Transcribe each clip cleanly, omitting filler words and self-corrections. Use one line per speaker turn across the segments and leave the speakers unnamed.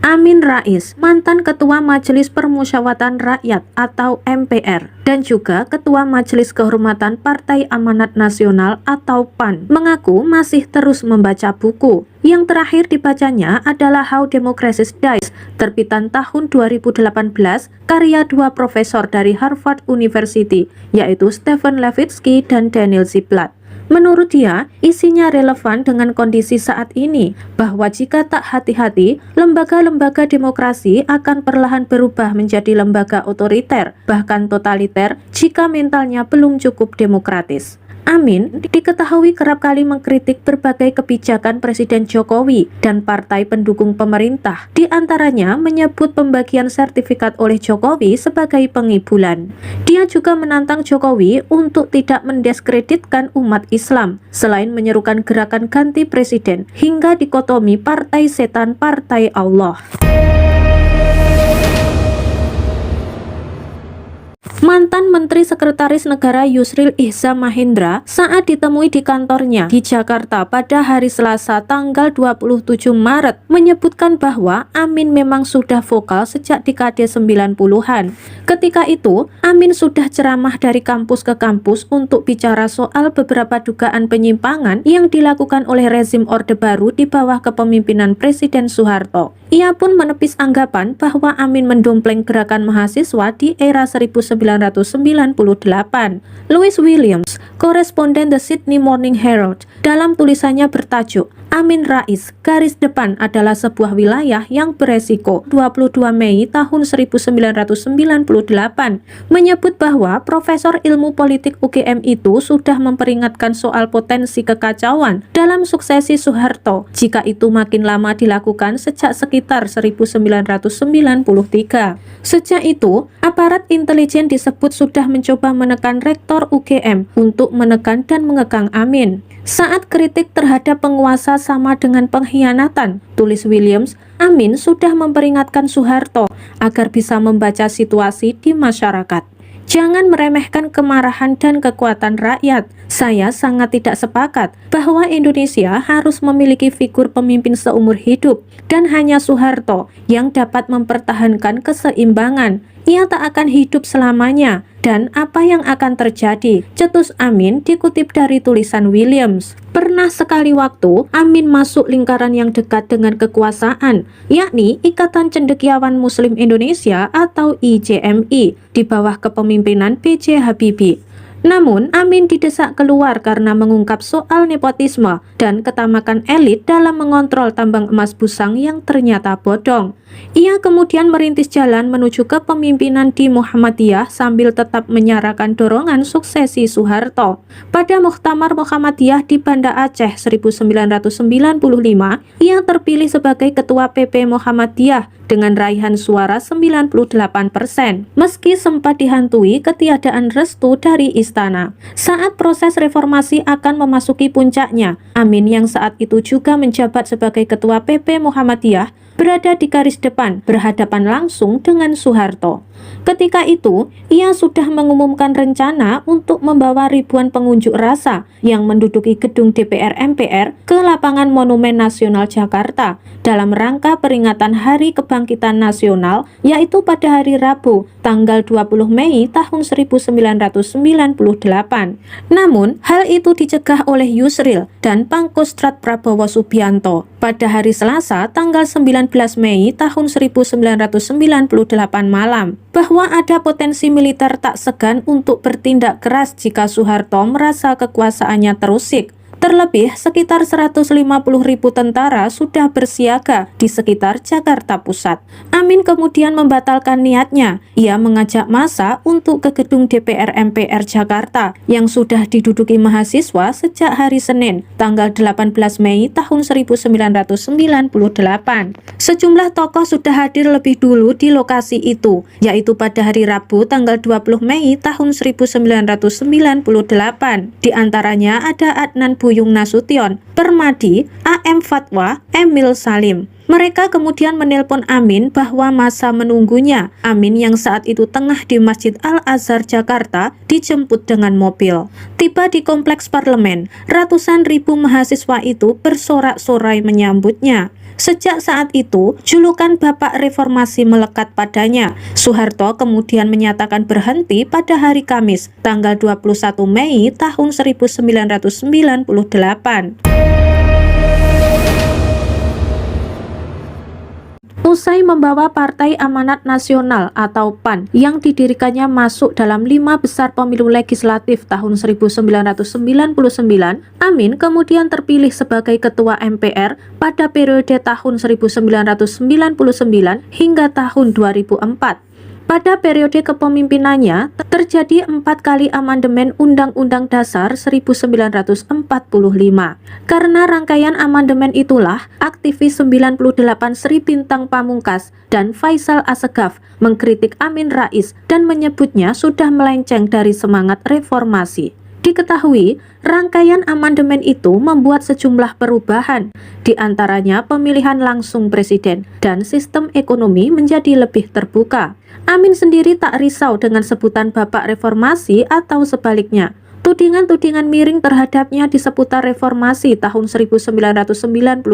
Amin Rais, mantan Ketua Majelis Permusyawaratan Rakyat atau MPR, dan juga Ketua Majelis Kehormatan Partai Amanat Nasional atau PAN, mengaku masih terus membaca buku. Yang terakhir dibacanya adalah How Democracy Dies, terbitan tahun 2018, karya dua profesor dari Harvard University, yaitu Stephen Levitsky dan Daniel Ziblatt. Menurut dia, isinya relevan dengan kondisi saat ini, bahwa jika tak hati-hati, lembaga-lembaga demokrasi akan perlahan berubah menjadi lembaga otoriter, bahkan totaliter, jika mentalnya belum cukup demokratis. Amin diketahui kerap kali mengkritik berbagai kebijakan Presiden Jokowi dan partai pendukung pemerintah, di antaranya menyebut pembagian sertifikat oleh Jokowi sebagai pengibulan. Dia juga menantang Jokowi untuk tidak mendiskreditkan umat Islam, selain menyerukan gerakan ganti presiden hingga dikotomi partai setan partai Allah. Mantan Menteri Sekretaris Negara Yusril Iza Mahendra saat ditemui di kantornya di Jakarta pada hari Selasa tanggal 27 Maret menyebutkan bahwa Amin memang sudah vokal sejak dekade 90-an. Ketika itu, Amin sudah ceramah dari kampus ke kampus untuk bicara soal beberapa dugaan penyimpangan yang dilakukan oleh rezim Orde Baru di bawah kepemimpinan Presiden Soeharto. Ia pun menepis anggapan bahwa Amin mendompleng gerakan mahasiswa di era 1998. Louis Williams, koresponden The Sydney Morning Herald, dalam tulisannya bertajuk Amin Rais, garis depan adalah sebuah wilayah yang beresiko 22 Mei tahun 1998 menyebut bahwa Profesor Ilmu Politik UGM itu sudah memperingatkan soal potensi kekacauan dalam suksesi Soeharto jika itu makin lama dilakukan sejak sekitar 1993. Sejak itu, aparat intelijen disebut sudah mencoba menekan rektor UGM untuk menekan dan mengekang Amin. Saat kritik terhadap penguasa sama dengan pengkhianatan, tulis Williams, Amin sudah memperingatkan Soeharto agar bisa membaca situasi di masyarakat. Jangan meremehkan kemarahan dan kekuatan rakyat. Saya sangat tidak sepakat bahwa Indonesia harus memiliki figur pemimpin seumur hidup dan hanya Soeharto yang dapat mempertahankan keseimbangan. Ia tak akan hidup selamanya, dan apa yang akan terjadi? Cetus Amin dikutip dari tulisan Williams. Pernah sekali waktu, Amin masuk lingkaran yang dekat dengan kekuasaan, yakni Ikatan Cendekiawan Muslim Indonesia atau ICMI, di bawah kepemimpinan B.J. Habibie. Namun, Amin didesak keluar karena mengungkap soal nepotisme dan ketamakan elit dalam mengontrol tambang emas Busang yang ternyata bodong. Ia kemudian merintis jalan menuju kepemimpinan di Muhammadiyah sambil tetap menyarakan dorongan suksesi Soeharto. Pada Muktamar Muhammadiyah di Banda Aceh 1995, ia terpilih sebagai Ketua PP Muhammadiyah dengan raihan suara 98%, meski sempat dihantui ketiadaan restu dari istana. Saat proses reformasi akan memasuki puncaknya, Amin yang saat itu juga menjabat sebagai Ketua PP Muhammadiyah berada di garis depan berhadapan langsung dengan Soeharto. Ketika itu, ia sudah mengumumkan rencana untuk membawa ribuan pengunjuk rasa yang menduduki gedung DPR MPR ke lapangan Monumen Nasional Jakarta dalam rangka peringatan Hari Kebangkitan Nasional, yaitu pada hari Rabu, tanggal 20 Mei tahun 1998. Namun, hal itu dicegah oleh Yusril dan Pangkostrat Prabowo Subianto. Pada hari Selasa, tanggal 19 Mei tahun 1998 malam, bahwa ada potensi militer tak segan untuk bertindak keras jika Soeharto merasa kekuasaannya terusik. Terlebih, sekitar 150.000 tentara sudah bersiaga di sekitar Jakarta Pusat. Amin kemudian membatalkan niatnya. Ia mengajak massa untuk ke gedung DPR MPR Jakarta yang sudah diduduki mahasiswa sejak hari Senin, tanggal 18 Mei tahun 1998. Sejumlah tokoh sudah hadir lebih dulu di lokasi itu, yaitu pada hari Rabu, tanggal 20 Mei tahun 1998. Di antaranya ada Adnan Buyung Nasution, Permadi, AM Fatwa, Emil Salim. Mereka kemudian menelpon Amin bahwa masa menunggunya. Amin yang saat itu tengah di Masjid Al-Azhar Jakarta dijemput dengan mobil. Tiba di kompleks parlemen, ratusan ribu mahasiswa itu bersorak-sorai menyambutnya. Sejak saat itu, julukan Bapak Reformasi melekat padanya. Soeharto kemudian menyatakan berhenti pada hari Kamis, tanggal 21 Mei tahun 1998. Usai membawa Partai Amanat Nasional atau PAN yang didirikannya masuk dalam 5 besar pemilu legislatif tahun 1999, Amin kemudian terpilih sebagai Ketua MPR pada periode tahun 1999 hingga tahun 2004. Pada periode kepemimpinannya, terjadi 4 kali amandemen Undang-Undang Dasar 1945. Karena rangkaian amandemen itulah, aktivis 98 Sri Bintang Pamungkas dan Faisal Assegaf mengkritik Amin Rais dan menyebutnya sudah melenceng dari semangat reformasi. Diketahui, rangkaian amandemen itu membuat sejumlah perubahan, di antaranya pemilihan langsung presiden dan sistem ekonomi menjadi lebih terbuka. Amin sendiri tak risau dengan sebutan Bapak Reformasi atau sebaliknya. Tudingan-tudingan miring terhadapnya di seputar reformasi tahun 1998.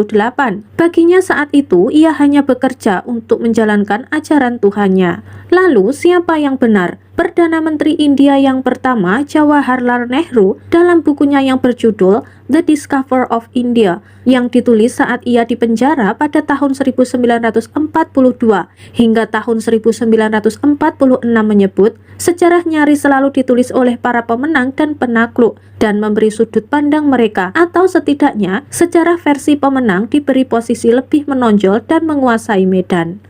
Baginya saat itu ia hanya bekerja untuk menjalankan ajaran Tuhannya. Lalu siapa yang benar? Perdana Menteri India yang pertama, Jawaharlal Nehru, dalam bukunya yang berjudul The Discoverer of India, yang ditulis saat ia dipenjara pada tahun 1942 hingga tahun 1946 menyebut, sejarah nyaris selalu ditulis oleh para pemenang dan penakluk dan memberi sudut pandang mereka, atau setidaknya sejarah versi pemenang diberi posisi lebih menonjol dan menguasai medan.